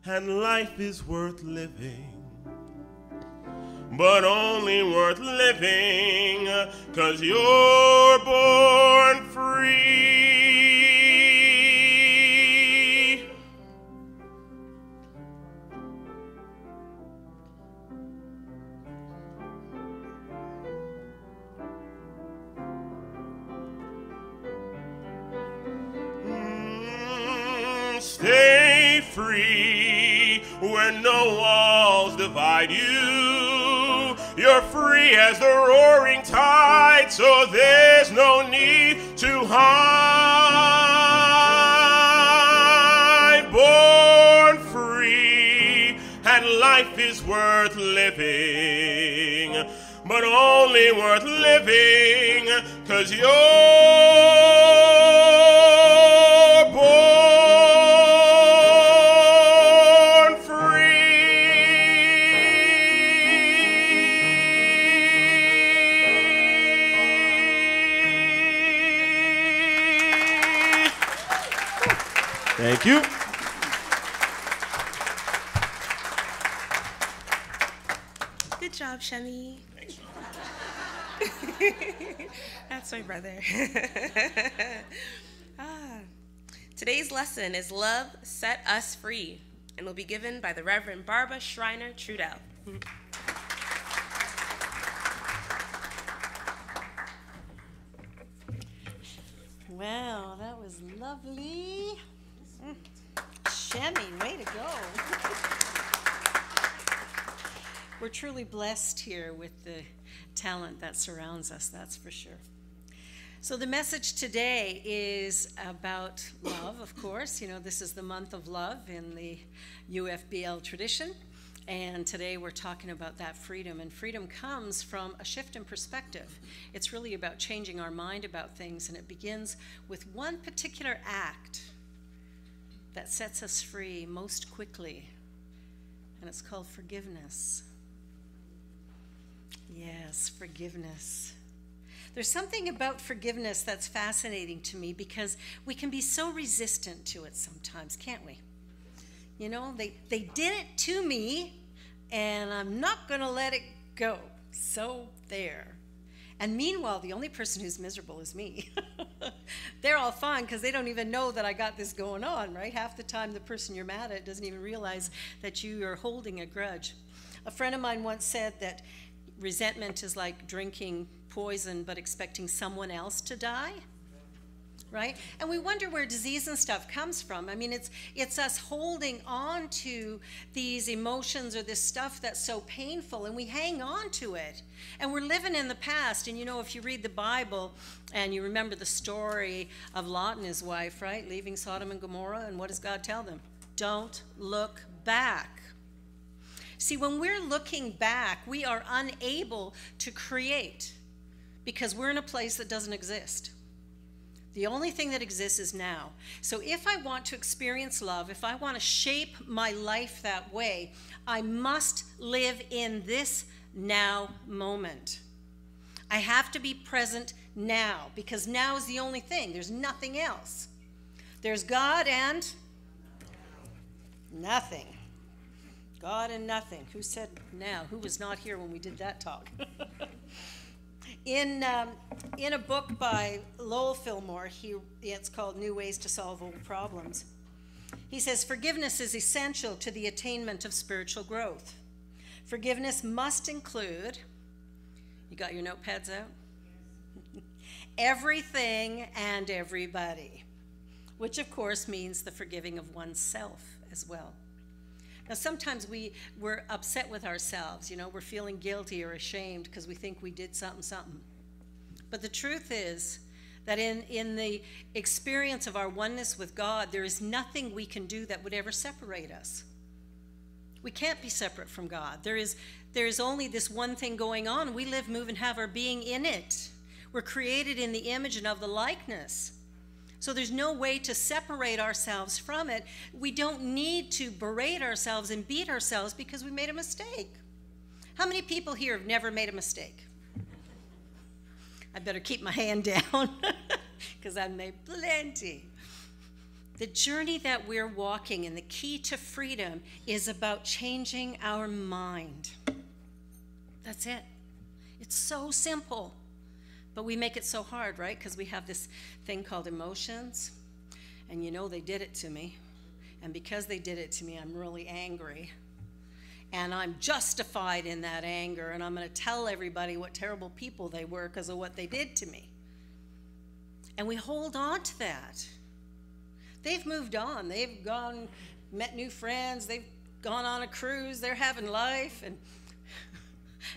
and life is worth living. But only worth living 'cause you're born free. Stay free where no walls divide you. You're free as the roaring tide, so there's no need to hide. Born free, and life is worth living, but only worth living 'cause you're born. Thank you. Good job, Shemi. Thanks. That's my brother. Today's lesson is Love Set Us Free and will be given by the Reverend Barbara Schreiner Trudell. Wow, that was lovely. Shemi, way to go. We're truly blessed here with the talent that surrounds us, that's for sure. So the message today is about love, of course. You know, this is the month of love in the UFBL tradition. And today we're talking about that freedom. And freedom comes from a shift in perspective. It's really about changing our mind about things. And it begins with one particular act that sets us free most quickly. And it's called forgiveness. Yes, forgiveness. There's something about forgiveness that's fascinating to me because we can be so resistant to it sometimes, can't we? You know, they did it to me, and I'm not going to let it go. So there. And meanwhile, the only person who's miserable is me. They're all fine because they don't even know that I got this going on, right? Half the time, the person you're mad at doesn't even realize that you are holding a grudge. A friend of mine once said that resentment is like drinking poison but expecting someone else to die. Right? And we wonder where disease and stuff comes from. I mean, it's us holding on to these emotions or this stuff that's so painful, and we hang on to it. And we're living in the past. And you know, if you read the Bible and you remember the story of Lot and his wife, right? Leaving Sodom and Gomorrah, and what does God tell them? Don't look back. See, when we're looking back, we are unable to create because we're in a place that doesn't exist. The only thing that exists is now. So if I want to experience love, if I want to shape my life that way, I must live in this now moment. I have to be present now because now is the only thing. There's nothing else. There's God and nothing. God and nothing. Who said now? Who was not here when we did that talk? In a book by Lowell Fillmore, it's called New Ways to Solve Old Problems. He says, forgiveness is essential to the attainment of spiritual growth. Forgiveness must include, you got your notepads out? Everything and everybody, which of course means the forgiving of oneself as well. Now, sometimes we're upset with ourselves, you know, we're feeling guilty or ashamed because we think we did something. But the truth is that in the experience of our oneness with God, there is nothing we can do that would ever separate us. We can't be separate from God. There is only this one thing going on. We live, move, and have our being in it. We're created in the image and of the likeness. So there's no way to separate ourselves from it. We don't need to berate ourselves and beat ourselves because we made a mistake. How many people here have never made a mistake? I better keep my hand down because I've made plenty. The journey that we're walking and the key to freedom is about changing our mind. That's it. It's so simple. But we make it so hard, right? Because we have this thing called emotions. And you know, they did it to me. And because they did it to me, I'm really angry. And I'm justified in that anger. And I'm going to tell everybody what terrible people they were because of what they did to me. And we hold on to that. They've moved on. They've gone, met new friends. They've gone on a cruise. They're having life.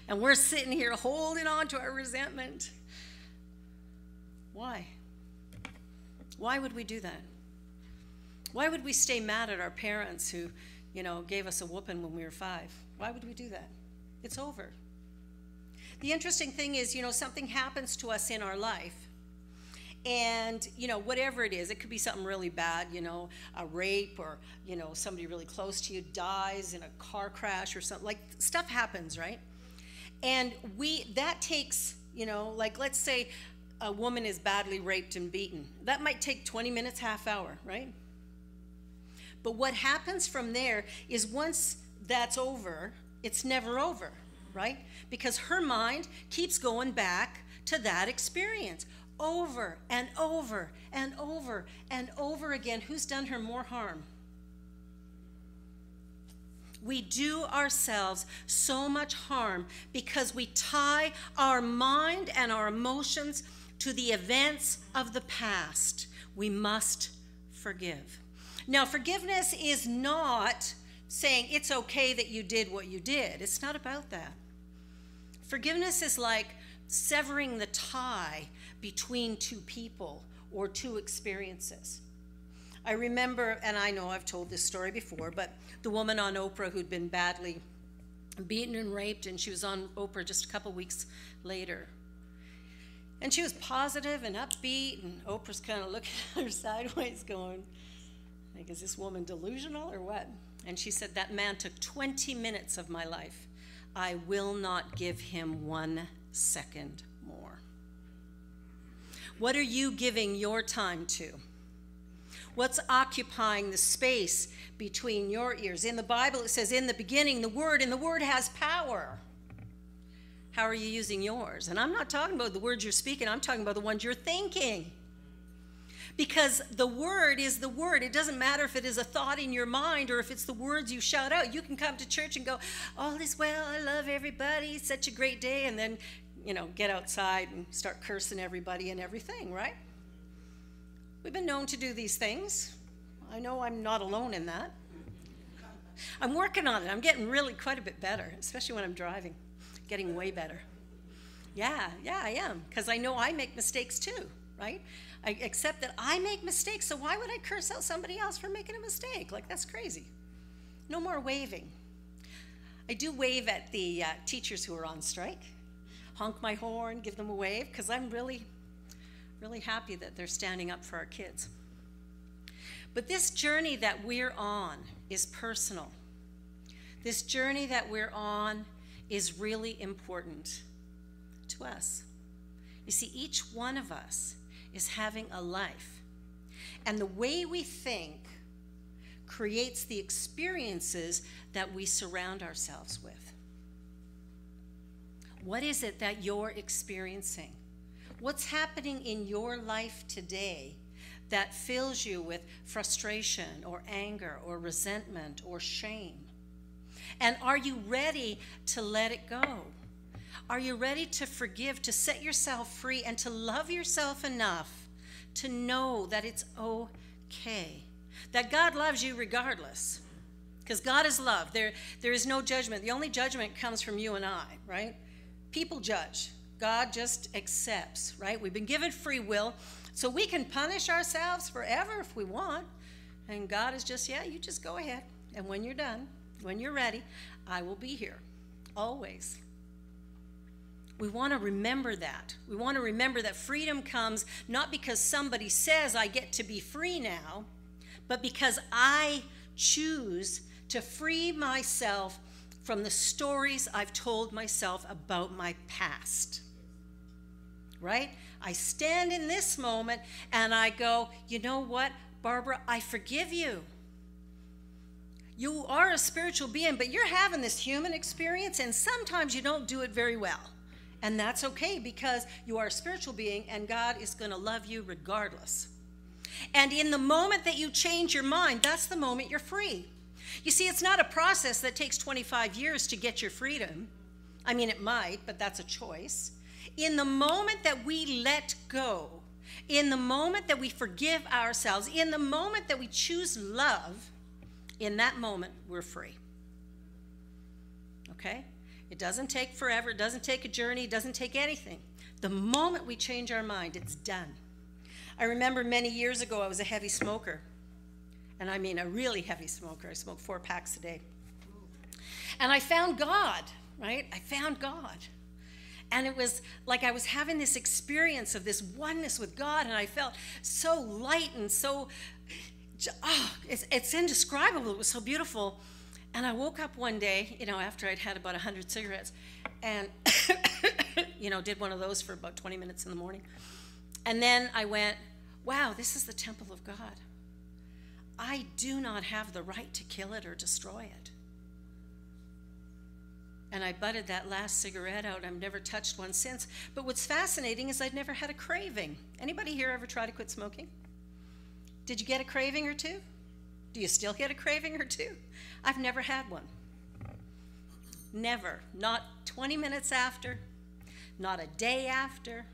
And we're sitting here holding on to our resentment. Why? Why would we do that? Why would we stay mad at our parents who, gave us a whooping when we were 5? Why would we do that? It's over. The interesting thing is, something happens to us in our life. And, whatever it is, it could be something really bad, a rape or, somebody really close to you dies in a car crash or something. Like, stuff happens, right? And that takes, let's say a woman is badly raped and beaten. That might take 20 minutes, half hour, right? But what happens from there is once that's over, it's never over, right? Because her mind keeps going back to that experience over and over and over and over again. Who's done her more harm? We do ourselves so much harm because we tie our mind and our emotions to the events of the past. We must forgive. Now, forgiveness is not saying it's okay that you did what you did. It's not about that. Forgiveness is like severing the tie between two people or two experiences. I remember, and I know I've told this story before, but the woman on Oprah who'd been badly beaten and raped, and she was on Oprah just a couple weeks later. And she was positive and upbeat, and Oprah's kind of looking at her sideways going, like, is this woman delusional or what? And she said, that man took 20 minutes of my life. I will not give him 1 second more. What are you giving your time to? What's occupying the space between your ears? In the Bible, it says, in the beginning, the Word, and the Word has power. How are you using yours? And I'm not talking about the words you're speaking. I'm talking about the ones you're thinking. Because the Word is the Word. It doesn't matter if it is a thought in your mind or if it's the words you shout out. You can come to church and go, all is well, I love everybody, it's such a great day, and then, get outside and start cursing everybody and everything, right? We've been known to do these things. I know I'm not alone in that. I'm working on it. I'm getting really quite a bit better, especially when I'm driving. Getting way better. Yeah, I am. Because I know I make mistakes too, right? I accept that I make mistakes, so why would I curse out somebody else for making a mistake? Like, that's crazy. No more waving. I do wave at the teachers who are on strike. Honk my horn, give them a wave, because I'm really happy that they're standing up for our kids. But this journey that we're on is personal. This journey that we're on is really important to us. You see, each one of us is having a life. And the way we think creates the experiences that we surround ourselves with. What is it that you're experiencing? What's happening in your life today that fills you with frustration or anger or resentment or shame? And are you ready to let it go? Are you ready to forgive, to set yourself free, and to love yourself enough to know that it's okay? That God loves you regardless. Because God is love. There is no judgment. The only judgment comes from you and I, right? People judge. God just accepts, right? We've been given free will, so we can punish ourselves forever if we want. And God is just, yeah, you just go ahead. And when you're done, when you're ready, I will be here, always. We want to remember that. We want to remember that freedom comes not because somebody says I get to be free now, but because I choose to free myself from the stories I've told myself about my past. Right? I stand in this moment and I go, you know what? Barbara, I forgive you. You are a spiritual being, but you're having this human experience, and sometimes you don't do it very well. And that's okay, because you are a spiritual being, and God is going to love you regardless. And in the moment that you change your mind, that's the moment you're free. You see, it's not a process that takes 25 years to get your freedom. I mean, it might, but that's a choice. In the moment that we let go, in the moment that we forgive ourselves, in the moment that we choose love, in that moment, we're free. Okay? It doesn't take forever. It doesn't take a journey. It doesn't take anything. The moment we change our mind, it's done. I remember many years ago, I was a heavy smoker. And I mean a really heavy smoker. I smoked 4 packs a day. And I found God, right? I found God. And it was like I was having this experience of this oneness with God, and I felt so light and so, it's indescribable. It was so beautiful. And I woke up one day, after I'd had about 100 cigarettes, and, did one of those for about 20 minutes in the morning. And then I went, wow, this is the temple of God. I do not have the right to kill it or destroy it. And I butted that last cigarette out. I've never touched one since. But what's fascinating is I've never had a craving. Anybody here ever try to quit smoking? Did you get a craving or two? Do you still get a craving or two? I've never had one. Never. Not 20 minutes after, not a day after,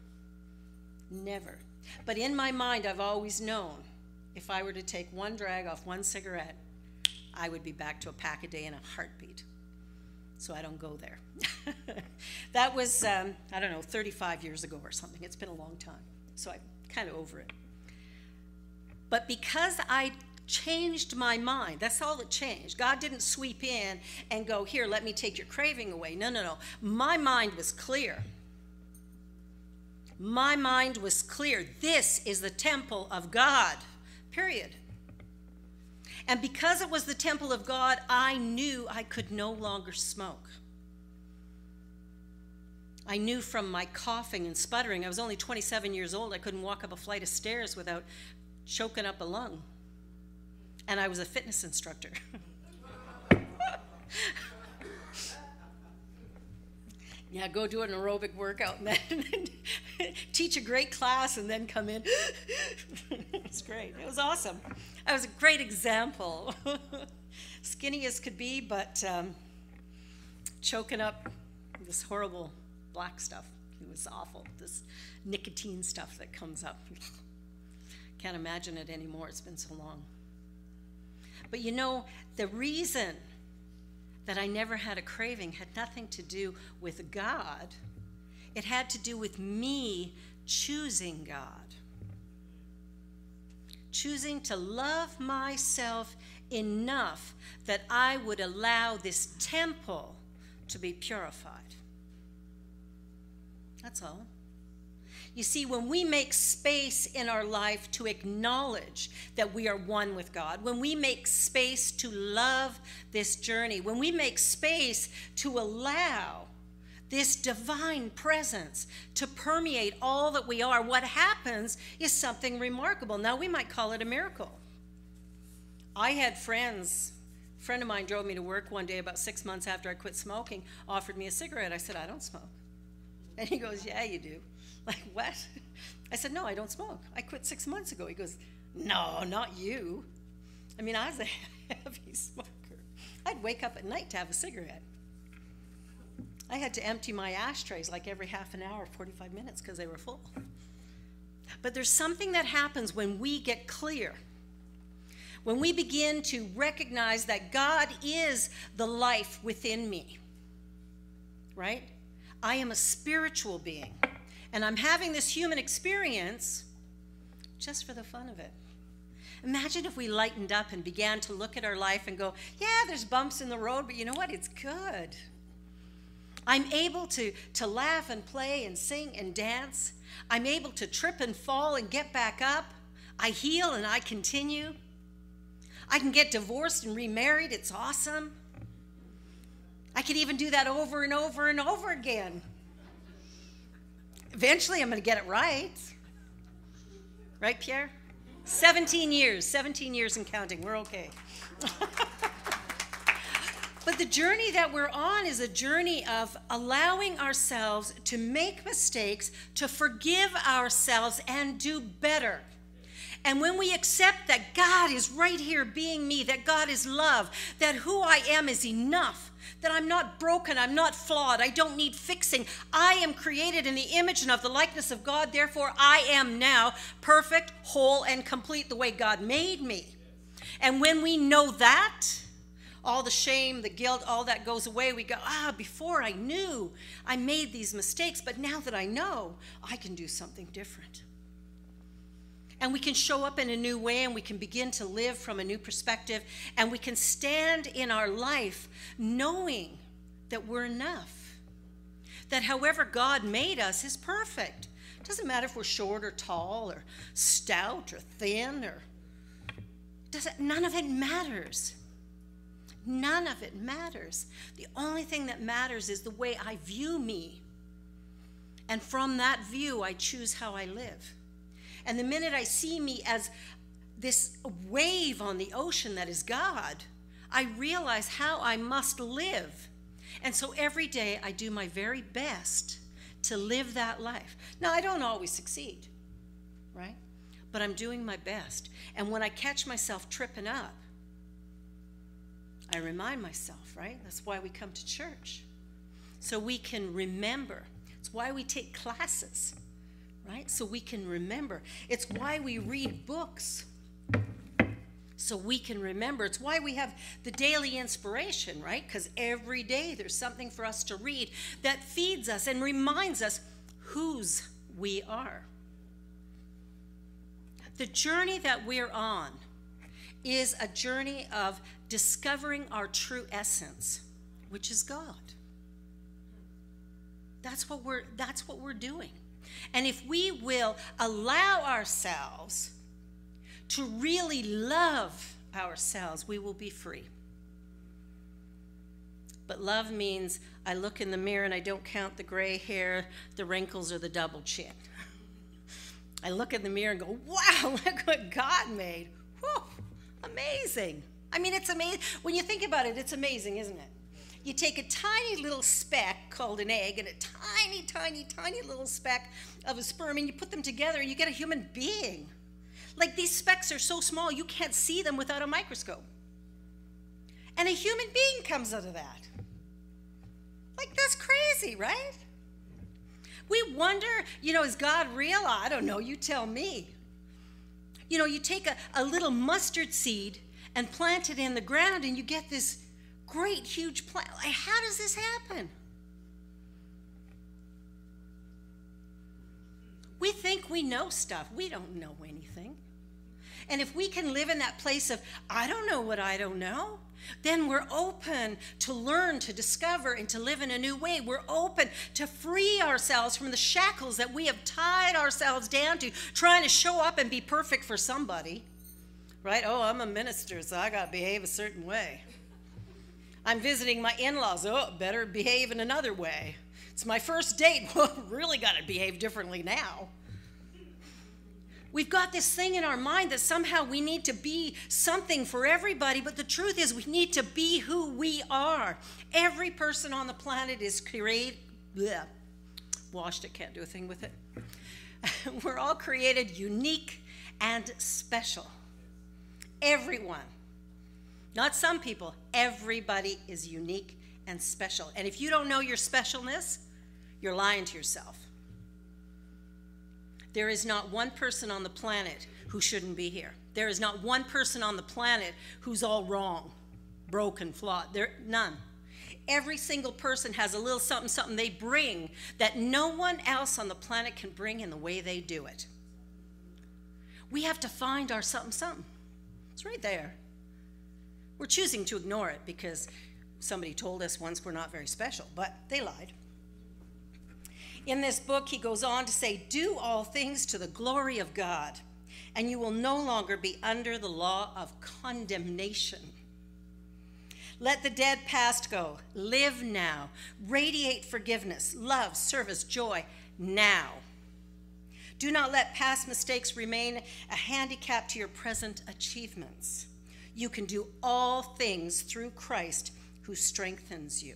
never. But in my mind, I've always known if I were to take one drag off one cigarette, I would be back to a pack a day in a heartbeat. So I don't go there. That was, 35 years ago or something. It's been a long time. So I'm kind of over it. But because I changed my mind, that's all that changed. God didn't sweep in and go, here, let me take your craving away. No. My mind was clear. My mind was clear. This is the temple of God, period. And because it was the temple of God, I knew I could no longer smoke. I knew from my coughing and sputtering, I was only 27 years old, I couldn't walk up a flight of stairs without choking up a lung. And I was a fitness instructor. Yeah, go do an aerobic workout and then teach a great class and then come in. It was great. It was awesome. I was a great example. Skinny as could be, but choking up this horrible black stuff. It was awful, this nicotine stuff that comes up. Can't imagine it anymore. It's been so long. But the reason that I never had a craving had nothing to do with God. It had to do with me choosing God. Choosing to love myself enough that I would allow this temple to be purified. That's all. You see, when we make space in our life to acknowledge that we are one with God, when we make space to love this journey, when we make space to allow this divine presence to permeate all that we are, what happens is something remarkable. Now, we might call it a miracle. I had friends. A friend of mine drove me to work one day about 6 months after I quit smoking, offered me a cigarette. I said, I don't smoke. And he goes, yeah, you do. Like, what? I said, no, I don't smoke. I quit 6 months ago. He goes, no, not you. I mean, I was a heavy smoker. I'd wake up at night to have a cigarette. I had to empty my ashtrays like every half an hour, 45 minutes, because they were full. But there's something that happens when we get clear. When we begin to recognize that God is the life within me, right? I am a spiritual being. And I'm having this human experience just for the fun of it. Imagine if we lightened up and began to look at our life and go, yeah, there's bumps in the road, but you know what? It's good. I'm able to laugh and play and sing and dance. I'm able to trip and fall and get back up. I heal and I continue. I can get divorced and remarried. It's awesome. I could even do that over and over and over again. Eventually, I'm going to get it right. Right, Pierre? 17 years and counting. We're okay. But the journey that we're on is a journey of allowing ourselves to make mistakes, to forgive ourselves, and do better. And when we accept that God is right here being me, that God is love, that who I am is enough, that I'm not broken, I'm not flawed, I don't need fixing. I am created in the image and of the likeness of God, therefore I am now perfect, whole, and complete the way God made me. And when we know that, all the shame, the guilt, all that goes away. We go, before I knew, I made these mistakes, but now that I know, I can do something different. And we can show up in a new way, and we can begin to live from a new perspective, and we can stand in our life knowing that we're enough. That however God made us is perfect. It doesn't matter if we're short or tall or stout or thin none of it matters. None of it matters. The only thing that matters is the way I view me. And from that view, I choose how I live. And the minute I see me as this wave on the ocean that is God, I realize how I must live. And so every day I do my very best to live that life. Now, I don't always succeed, right? But I'm doing my best. And when I catch myself tripping up, I remind myself, right? That's why we come to church. So we can remember. It's why we take classes, right? So we can remember. It's why we read books. So we can remember. It's why we have the daily inspiration, right? Because every day there's something for us to read that feeds us and reminds us whose we are. The journey that we're on is a journey of discovering our true essence, which is God. That's what we're doing. And if we will allow ourselves to really love ourselves, we will be free. But love means I look in the mirror and I don't count the gray hair, the wrinkles, or the double chin. I look in the mirror and go, wow, look what God made. Whew. Amazing. I mean, it's amazing. When you think about it, it's amazing, isn't it? You take a tiny little speck called an egg and a tiny, tiny, tiny little speck of a sperm, and you put them together and you get a human being. Like, these specks are so small you can't see them without a microscope. And a human being comes out of that. Like, that's crazy, right? We wonder, is God real? I don't know. You tell me. You take a little mustard seed and plant it in the ground and you get this great huge plant. How does this happen? We think we know stuff. We don't know anything. And if we can live in that place of, I don't know what I don't know, then we're open to learn, to discover, and to live in a new way. We're open to free ourselves from the shackles that we have tied ourselves down to, trying to show up and be perfect for somebody. Right? Oh, I'm a minister, so I got to behave a certain way. I'm visiting my in-laws. Oh, better behave in another way. It's my first date. Well, really got to behave differently now. We've got this thing in our mind that somehow we need to be something for everybody, but the truth is we need to be who we are. Every person on the planet is created, washed it, can't do a thing with it. We're all created unique and special. Everyone. Not some people. Everybody is unique and special. And if you don't know your specialness, you're lying to yourself. There is not one person on the planet who shouldn't be here. There is not one person on the planet who's all wrong, broken, flawed. None. Every single person has a little something, something they bring that no one else on the planet can bring in the way they do it. We have to find our something, something. It's right there. We're choosing to ignore it because somebody told us once we're not very special, but they lied. In this book, he goes on to say, do all things to the glory of God, and you will no longer be under the law of condemnation. Let the dead past go. Live now. Radiate forgiveness, love, service, joy now. Do not let past mistakes remain a handicap to your present achievements. You can do all things through Christ who strengthens you.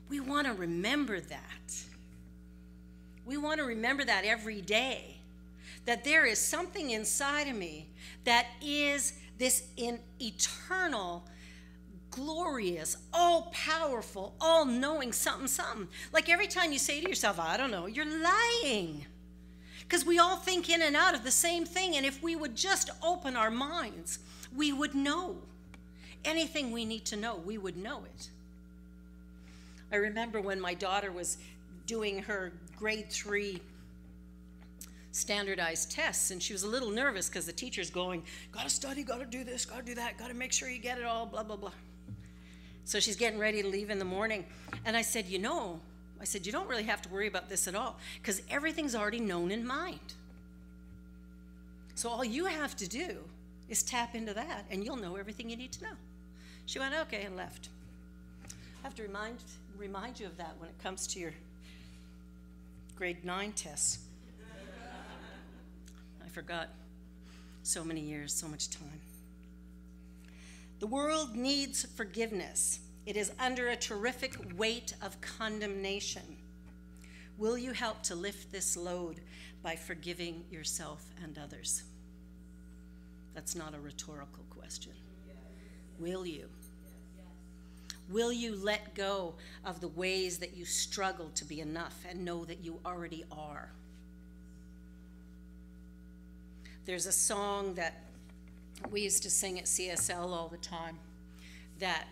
We want to remember that. We want to remember that every day, that there is something inside of me that is this eternal, glorious, all-powerful, all-knowing something. Like every time you say to yourself, I don't know, you're lying. Because we all think in and out of the same thing, and if we would just open our minds, we would know. Anything we need to know, we would know it. I remember when my daughter was doing her grade 3 standardized tests, and she was a little nervous because the teacher's going, gotta study, gotta do this, gotta do that, gotta make sure you get it all, blah, blah, blah. So she's getting ready to leave in the morning. And I said, you don't really have to worry about this at all, because everything's already known in mind. So all you have to do is tap into that, and you'll know everything you need to know. She went, okay, and left. I have to remind you of that when it comes to your grade 9 tests. I forgot. So many years, so much time. The world needs forgiveness. It is under a terrific weight of condemnation. Will you help to lift this load by forgiving yourself and others? That's not a rhetorical question. Will you? Will you let go of the ways that you struggle to be enough and know that you already are? There's a song that we used to sing at CSL all the time that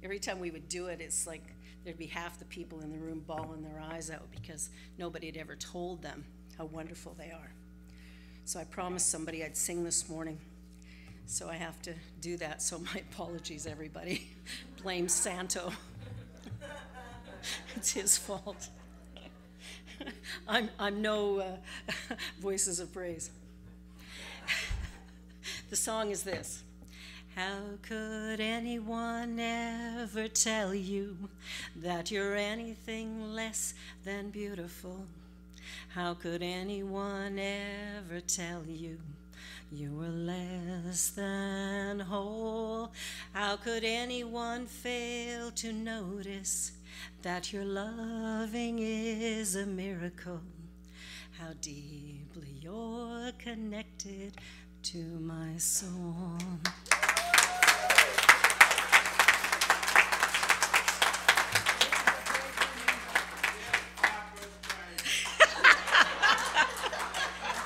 every time we would do it, it's like there'd be half the people in the room bawling their eyes out because nobody had ever told them how wonderful they are. So I promised somebody I'd sing this morning. So I have to do that, so my apologies, everybody. Blame Santo. It's his fault. I'm no voices of praise. The song is this. How could anyone ever tell you that you're anything less than beautiful? How could anyone ever tell you you were less than whole? How could anyone fail to notice that your loving is a miracle? How deeply you're connected to my soul.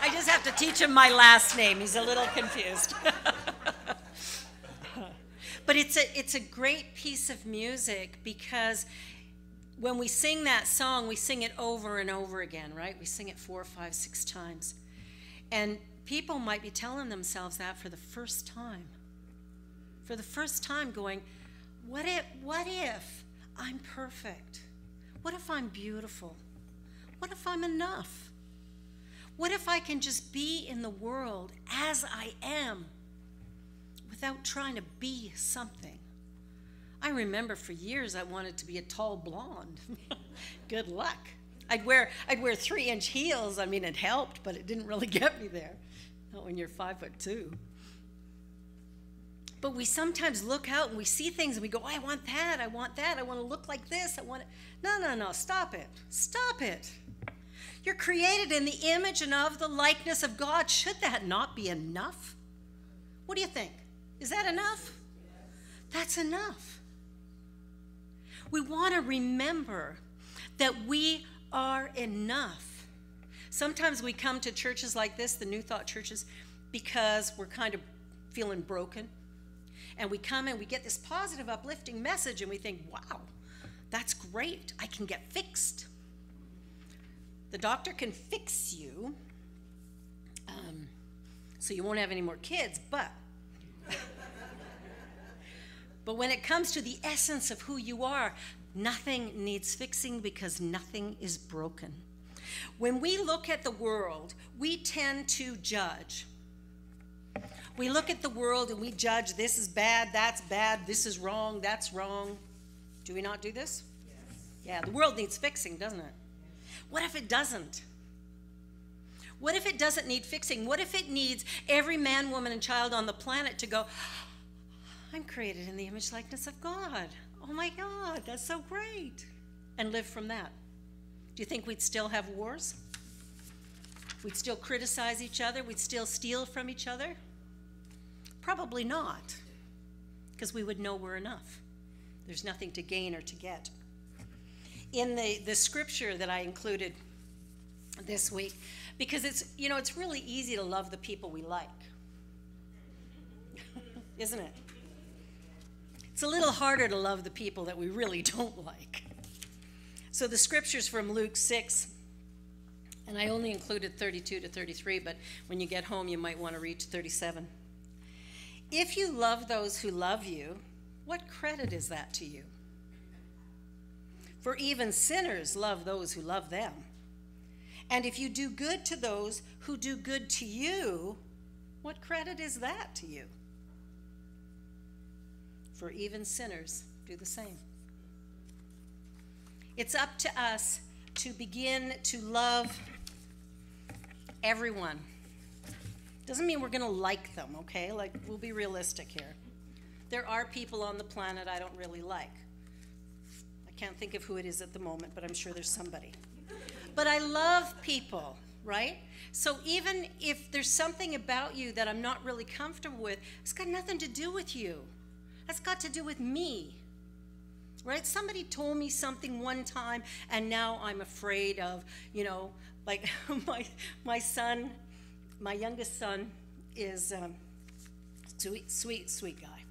I just have to teach him my last name. He's a little confused. But it's a great piece of music because when we sing that song, we sing it over and over again, right? We sing it 4, 5, 6 times. And people might be telling themselves that for the first time. For the first time going, what if I'm perfect? What if I'm beautiful? What if I'm enough? What if I can just be in the world as I am without trying to be something? I remember for years I wanted to be a tall blonde. Good luck. I'd wear 3-inch heels. I mean, it helped, but it didn't really get me there. Not when you're 5'2". But we sometimes look out and we see things and we go, oh, I want that, I want that, I want to look like this, I want it. No, stop it. Stop it. You're created in the image and of the likeness of God. Should that not be enough? What do you think? Is that enough? That's enough. We want to remember that we are enough. Sometimes we come to churches like this, the New Thought churches, because we're kind of feeling broken. And we come and we get this positive, uplifting message, and we think, wow, that's great. I can get fixed. The doctor can fix you, so you won't have any more kids, but when it comes to the essence of who you are, nothing needs fixing because nothing is broken. When we look at the world, we tend to judge. We look at the world and we judge, this is bad, this is wrong, that's wrong. Do we not do this? Yes. Yeah, the world needs fixing, doesn't it? What if it doesn't? What if it doesn't need fixing? What if it needs every man, woman, and child on the planet to go, I'm created in the image likeness of God. Oh my God, that's so great. And live from that. Do you think we'd still have wars? We'd still criticize each other? We'd still steal from each other? Probably not, because we would know we're enough. There's nothing to gain or to get. In the scripture that I included this week, because it's really easy to love the people we like, isn't it? It's a little harder to love the people that we really don't like. So the scripture's from Luke 6, and I only included 32 to 33, but when you get home, you might want to read to 37. If you love those who love you, what credit is that to you? For even sinners love those who love them. And if you do good to those who do good to you, what credit is that to you? For even sinners do the same. It's up to us to begin to love everyone. Doesn't mean we're going to like them, okay? Like, we'll be realistic here. There are people on the planet I don't really like. I can't think of who it is at the moment, but I'm sure there's somebody. But I love people, right? So even if there's something about you that I'm not really comfortable with, it's got nothing to do with you. That's got to do with me, right? Somebody told me something one time, and now I'm afraid of, like my son, my youngest son is sweet guy.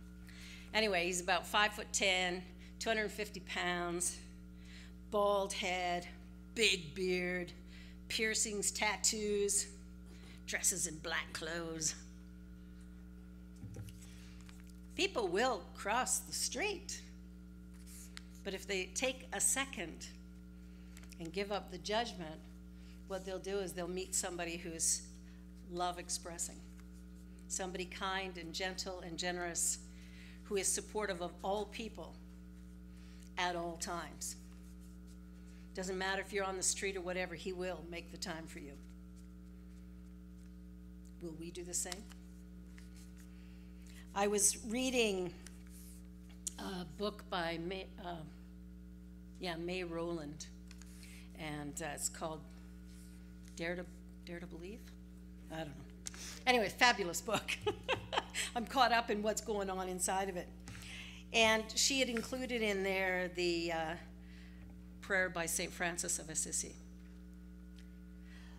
Anyway, he's about 5'10", 250 pounds, bald head, big beard, piercings, tattoos, dresses in black clothes. People will cross the street, but if they take a second and give up the judgment, what they'll do is they'll meet somebody who's love expressing, somebody kind and gentle and generous, who is supportive of all people at all times. Doesn't matter if you're on the street or whatever, he will make the time for you. Will we do the same? I was reading a book by May Rowland, and it's called Dare to Believe? I don't know. Anyway, fabulous book. I'm caught up in what's going on inside of it. And she had included in there the prayer by St. Francis of Assisi.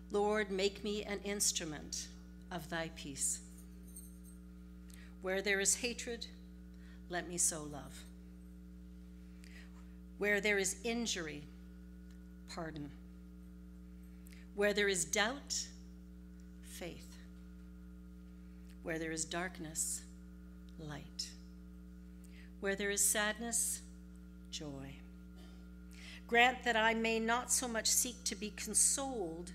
Lord, make me an instrument of thy peace. Where there is hatred, let me sow love. Where there is injury, pardon. Where there is doubt, faith. Where there is darkness, light. Where there is sadness, joy. Grant that I may not so much seek to be consoled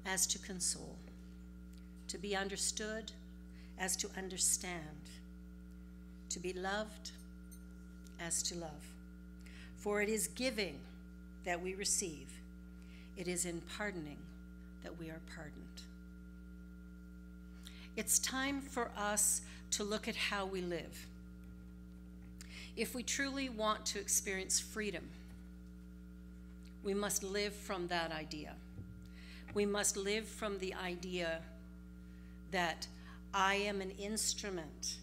as to console, to be understood as to understand, to be loved as to love. For it is giving that we receive. It is in pardoning that we are pardoned. It's time for us to look at how we live. If we truly want to experience freedom, we must live from that idea. We must live from the idea that I am an instrument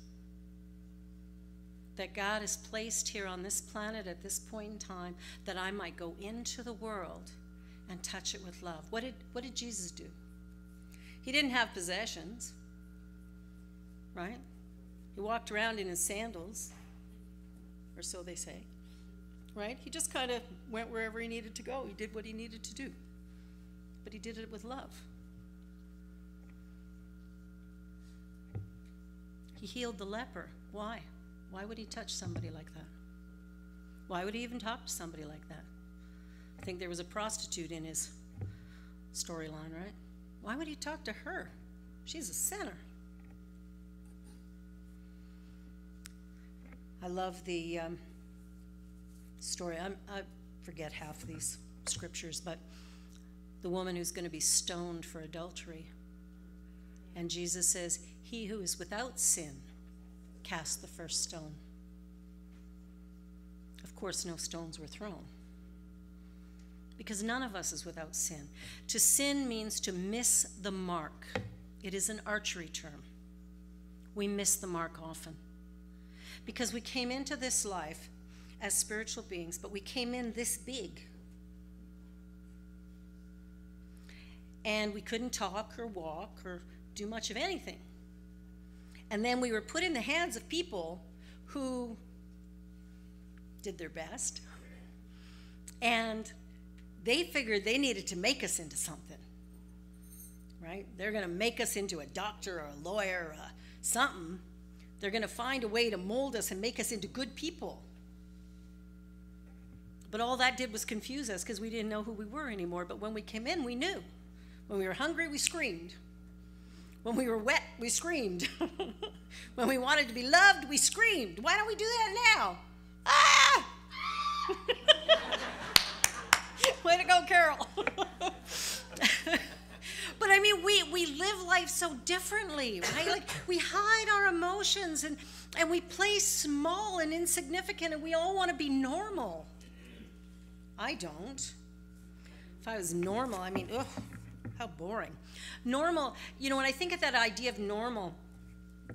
that God has placed here on this planet at this point in time, that I might go into the world and touch it with love. What did Jesus do? He didn't have possessions, right? He walked around in his sandals, or so they say, right? He just kind of went wherever he needed to go. He did what he needed to do, but he did it with love. He healed the leper. Why? Why would he touch somebody like that? Why would he even talk to somebody like that? I think there was a prostitute in his storyline, right? Why would he talk to her? She's a sinner. I love the story. I forget half of these scriptures, but the woman who's going to be stoned for adultery. And Jesus says, he who is without sin, cast the first stone. Of course, no stones were thrown, because none of us is without sin. To sin means to miss the mark. It is an archery term. We miss the mark often, because we came into this life as spiritual beings, but we came in this big. And we couldn't talk or walk or do much of anything. And then we were put in the hands of people who did their best. And they figured they needed to make us into something, right? They're going to make us into a doctor or a lawyer or something. They're going to find a way to mold us and make us into good people. But all that did was confuse us, because we didn't know who we were anymore. But when we came in, we knew. When we were hungry, we screamed. When we were wet, we screamed. When we wanted to be loved, we screamed. Why don't we do that now? Ah! Way to go, Carol. But I mean, we live life so differently, right? Like, we hide our emotions, and we play small and insignificant, and we all want to be normal. I don't. If I was normal, I mean, ugh, how boring. Normal, you know, when I think of that idea of normal,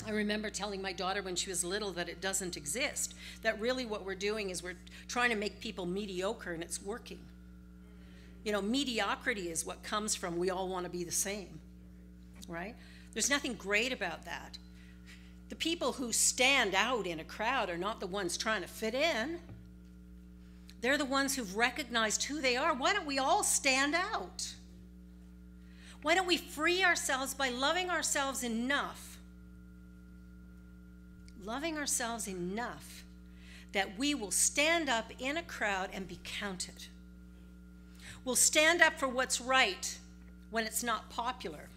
I remember telling my daughter when she was little that it doesn't exist. That really what we're doing is we're trying to make people mediocre, and it's working. You know, mediocrity is what comes from we all want to be the same, right? There's nothing great about that. The people who stand out in a crowd are not the ones trying to fit in. They're the ones who've recognized who they are. Why don't we all stand out? Why don't we free ourselves by loving ourselves enough? Loving ourselves enough that we will stand up in a crowd and be counted. We'll stand up for what's right when it's not popular.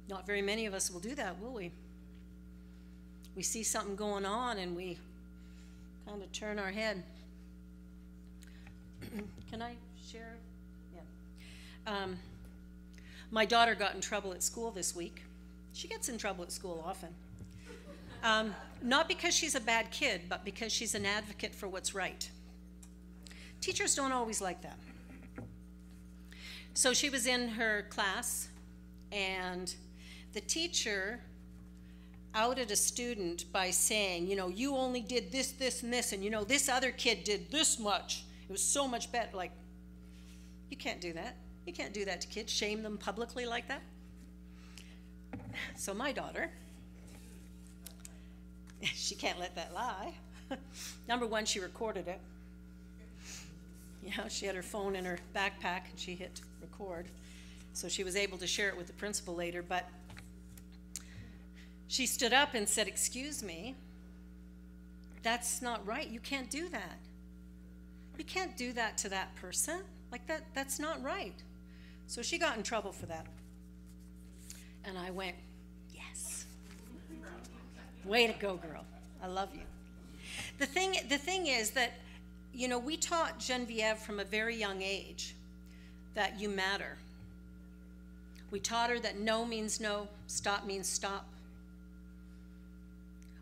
Not very many of us will do that, will we? We see something going on and we kind of turn our head. Can I share? Yeah. My daughter got in trouble at school this week. She gets in trouble at school often. Not because she's a bad kid, but because she's an advocate for what's right. Teachers don't always like that. So she was in her class, and the teacher outed a student by saying, you know, you only did this, this, and this, and you know, this other kid did this much. It was so much better. Like, you can't do that. You can't do that to kids. Shame them publicly like that. So my daughter, she can't let that lie. Number one, she recorded it. You know, she had her phone in her backpack and she hit record. So she was able to share it with the principal later, but she stood up and said, "Excuse me, that's not right. You can't do that. You can't do that to that person. Like that's not right." So she got in trouble for that. And I went, yes. Way to go, girl. I love you. The thing is that, you know, we taught Genevieve from a very young age that you matter. We taught her that no means no, stop means stop.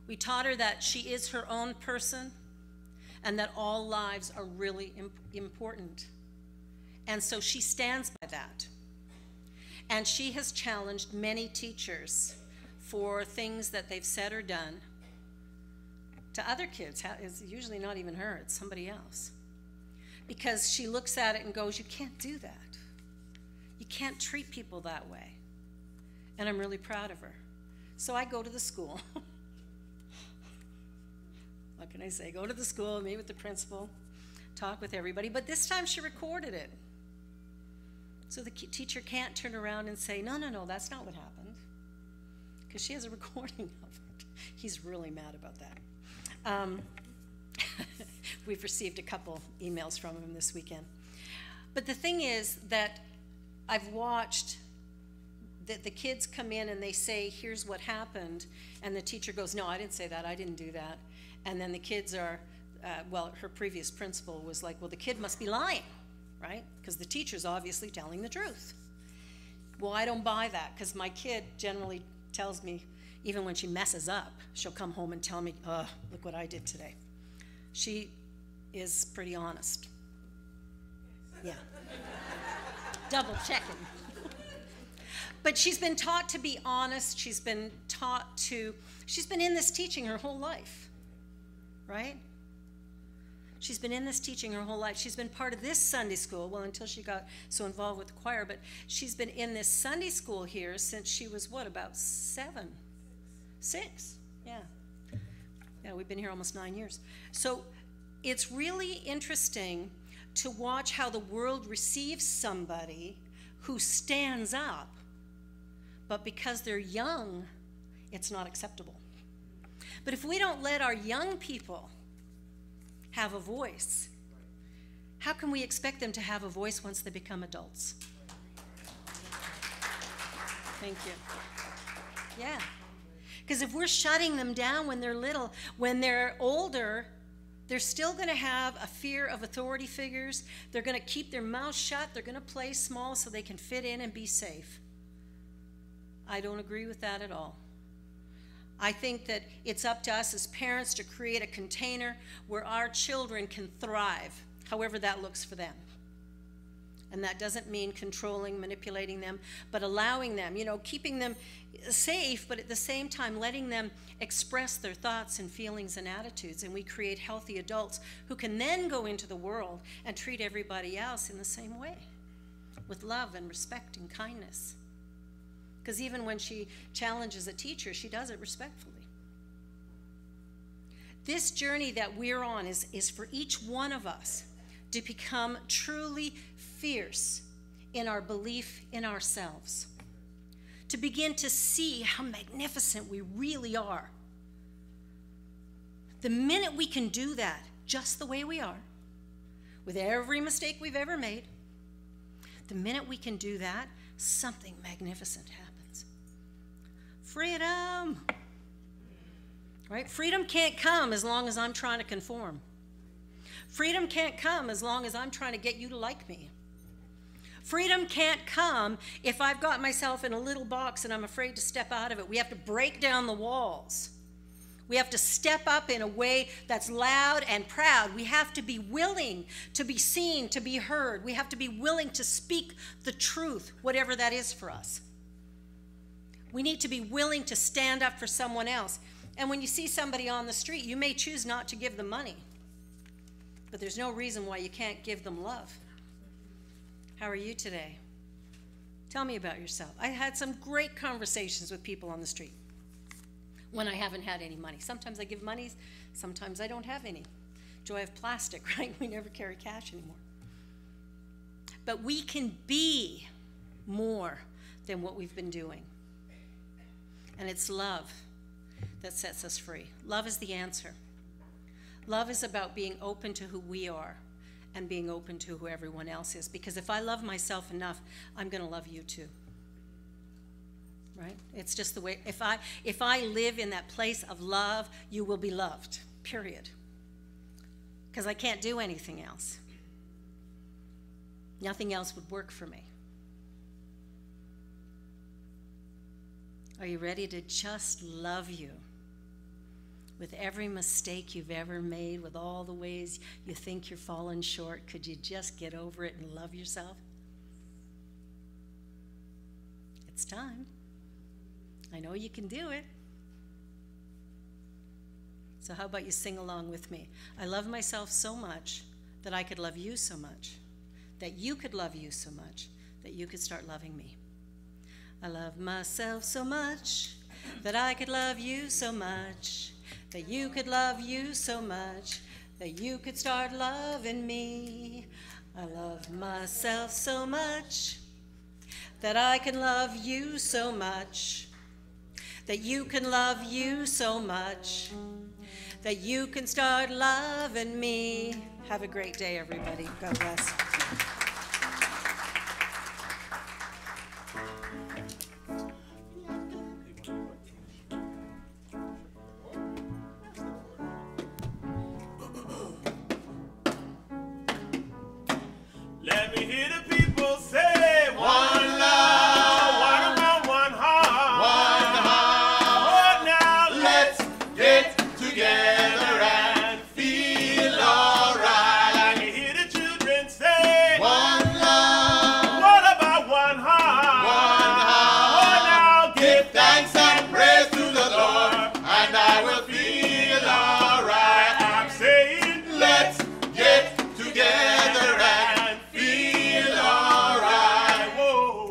We taught her that she is her own person and that all lives are really important. And so she stands by that. And she has challenged many teachers for things that they've said or done to other kids. It's usually not even her, it's somebody else. Because she looks at it and goes, you can't do that. You can't treat people that way. And I'm really proud of her. So I go to the school. What can I say? Go to the school, meet with the principal, talk with everybody. But this time she recorded it. So the teacher can't turn around and say, no, that's not what happened. Because she has a recording of it. He's really mad about that. We've received a couple emails from him this weekend. But the thing is that I've watched that the kids come in and they say, here's what happened. And the teacher goes, no, I didn't say that. I didn't do that. And then the kids are well, her previous principal was like, well, the kid must be lying, right? Because the teacher's obviously telling the truth. Well, I don't buy that, because my kid generally tells me, even when she messes up, she'll come home and tell me, look what I did today. She is pretty honest. Yeah. Double checking. But she's been taught to be honest. She's been in this teaching her whole life, right? She's been in this teaching her whole life. She's been part of this Sunday school, well, until she got so involved with the choir, but she's been in this Sunday school here since she was, what, about 7? 6? Yeah. Yeah, we've been here almost 9 years. So it's really interesting to watch how the world receives somebody who stands up, but because they're young, it's not acceptable. But if we don't let our young people have a voice, how can we expect them to have a voice once they become adults? Thank you. Yeah. Because if we're shutting them down when they're little, when they're older, they're still going to have a fear of authority figures. They're going to keep their mouth shut. They're going to play small so they can fit in and be safe. I don't agree with that at all. I think that it's up to us as parents to create a container where our children can thrive, however that looks for them. And that doesn't mean controlling, manipulating them, but allowing them, keeping them safe, but at the same time letting them express their thoughts and feelings and attitudes. And we create healthy adults who can then go into the world and treat everybody else in the same way, with love and respect and kindness. Because even when she challenges a teacher, she does it respectfully. This journey that we're on is for each one of us to become truly fierce in our belief in ourselves, to begin to see how magnificent we really are. The minute we can do that, just the way we are, with every mistake we've ever made, the minute we can do that, something magnificent happens. Freedom, right? Freedom can't come as long as I'm trying to conform. Freedom can't come as long as I'm trying to get you to like me. Freedom can't come if I've got myself in a little box and I'm afraid to step out of it. We have to break down the walls. We have to step up in a way that's loud and proud. We have to be willing to be seen, to be heard. We have to be willing to speak the truth, whatever that is for us. We need to be willing to stand up for someone else. And when you see somebody on the street, you may choose not to give them money, but there's no reason why you can't give them love. How are you today? Tell me about yourself. I had some great conversations with people on the street when I haven't had any money. Sometimes I give money, sometimes I don't have any. Joy of plastic, right? We never carry cash anymore. But we can be more than what we've been doing. And it's love that sets us free. Love is the answer. Love is about being open to who we are and being open to who everyone else is. Because if I love myself enough, I'm going to love you too. Right? It's just the way, if I live in that place of love, you will be loved, period. Because I can't do anything else. Nothing else would work for me. Are you ready to just love you? With every mistake you've ever made, with all the ways you think you're falling short, could you just get over it and love yourself? It's time. I know you can do it. So how about you sing along with me? I love myself so much that I could love you so much, that you could love you so much, that you could start loving me. I love myself so much that I could love you so much, that you could love you so much, that you could start loving me. I love myself so much that I can love you so much, that you can love you so much, that you can start loving me. Have a great day, everybody. God bless. hear the people say, one love, one about one heart. One heart. Oh, now let's Get together and feel alright. I can hear the children say, One love, what about one heart? one Oh, heart. now Give thanks and praise to the Lord, and I will feel alright. I'm saying, Let's get together and feel alright. whoa.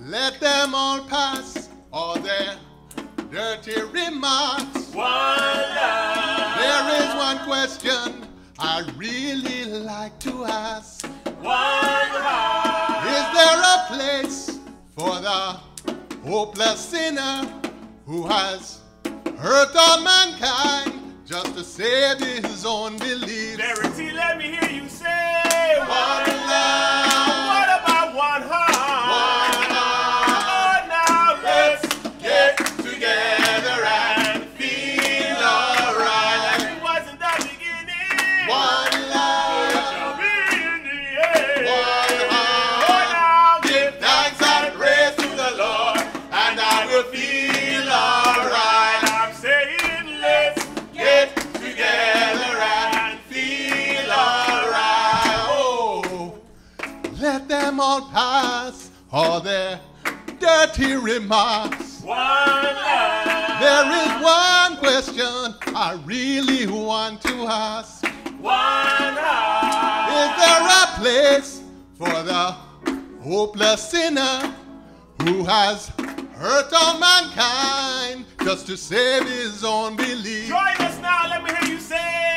Let them all pass all their dirty remarks. One love, There is one question I really like to ask. one heart. Is there a place for the hopeless sinner who has hurt all mankind just to save his own beliefs? Verity, let me hear you say, One love, what about one heart? one Oh, heart. now let's Get together and feel alright. it wasn't the beginning. One love, Shall be in the end. one Oh, heart. now Give thanks and praise to the Lord, and I will feel alright. I'm saying let's Get together and feel alright. Oh, let them all pass all their dirty remarks. one love, There is one question I really want to ask. one heart. Is there a place for the hopeless sinner who has hurt all mankind just to save his own belief? Join us now, let me hear you say,